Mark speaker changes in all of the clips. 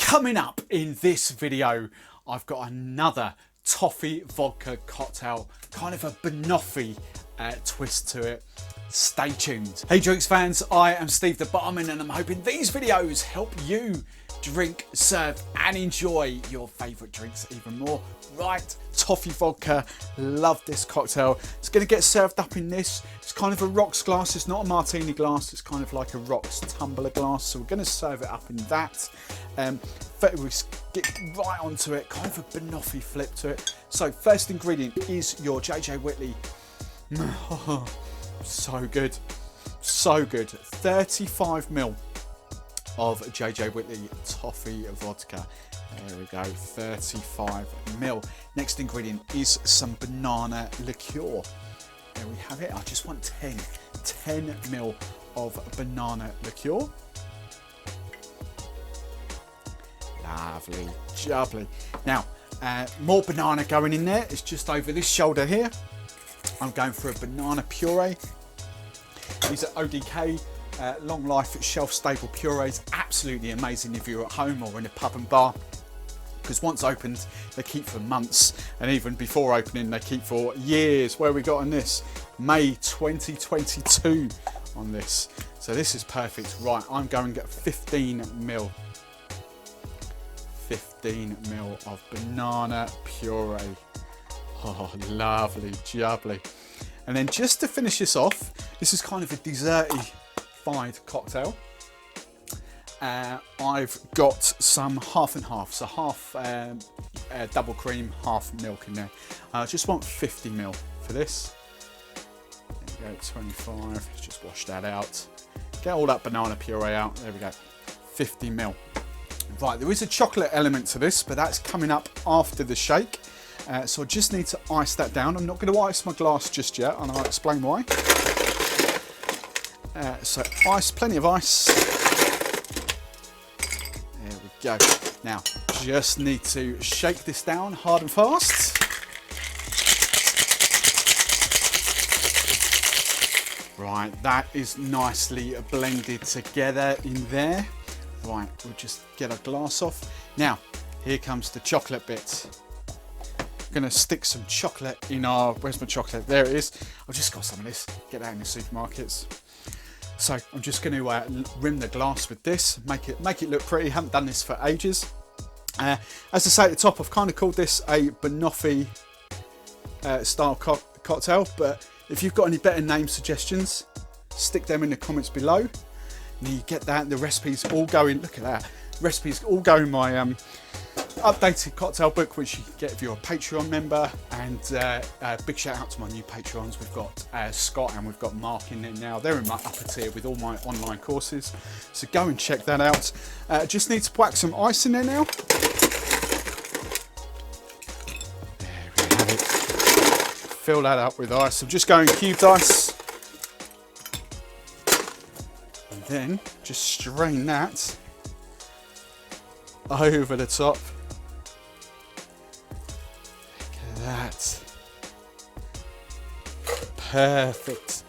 Speaker 1: Coming up in this video, I've got another toffee vodka cocktail, kind of a banoffee twist to it. Stay tuned. Hey drinks fans, I am Steve the Barman and I'm hoping these videos help you drink, serve and enjoy your favourite drinks even more. Right, toffee vodka, love this cocktail. It's going to get served up in this. It's kind of a rocks glass, it's not a martini glass, it's kind of like a rocks tumbler glass. So we're going to serve it up in that. We get right onto it, kind of a banoffee flip to it. So first ingredient is your JJ Whitley. So good, so good. 35ml of JJ Whitley Toffee Vodka. There we go, 35ml. Next ingredient is some banana liqueur. There we have it. I just want 10ml of banana liqueur. Lovely, jubbly. Now, more banana going in there. It's just over this shoulder here. I'm going for a banana puree. These are ODK long life shelf stable purees. Absolutely amazing if you're at home or in a pub and bar, because once opened they keep for months, and even before opening they keep for years. Where we got on this? May 2022 on this. So this is perfect. Right, I'm going to get 15ml of banana puree. Oh, lovely, jubbly. And then just to finish this off, this is kind of a desserty-fied cocktail. I've got some half and half, so half double cream, half milk in there. I just want 50ml for this. There we go, 25, just wash that out. Get all that banana puree out, there we go, 50ml. Right, there is a chocolate element to this, but that's coming up after the shake. So I just need to ice that down. I'm not going to ice my glass just yet, and I'll explain why. So ice, plenty of ice. There we go. Now, just need to shake this down hard and fast. Right, that is nicely blended together in there. Right, we'll just get our glass off. Now, here comes the chocolate bit. Going to stick some chocolate in our, where's my chocolate? There it is. I've just got some of this, get that in the supermarkets. So I'm just going to rim the glass with this, make it look pretty. Haven't done this for ages. As I say at the top, I've kind of called this a banoffee style cocktail, but if you've got any better name suggestions, stick them in the comments below. And you get that, the recipes all go in, look at that, recipes all go in my updated cocktail book, which you can get if you're a Patreon member. And big shout out to my new Patrons. We've got Scott and we've got Mark in there now. They're in my upper tier with all my online courses, so go and check that out. Just need to whack some ice in there now. There we have it. Fill that up with ice. I'm just going cubed ice, and then just strain that over the top. That perfect.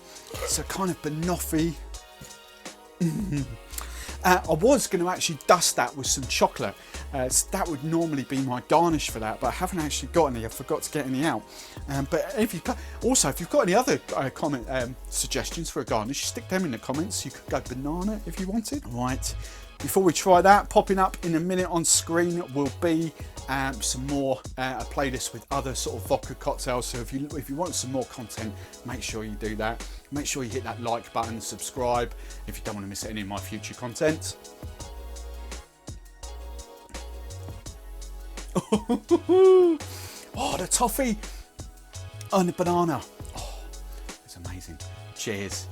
Speaker 1: So kind of banoffee. I was going to actually dust that with some chocolate. That would normally be my garnish for that, but I haven't actually got any. I forgot to get any out. But if you've got any other suggestions for a garnish, stick them in the comments. You could go banana if you wanted. Right. Before we try that, popping up in a minute on screen will be some more, a playlist with other sort of vodka cocktails. So if you want some more content, make sure you do that. Make sure you hit that like button, subscribe if you don't want to miss any of my future content. Oh, the toffee and the banana. Oh, it's amazing. Cheers.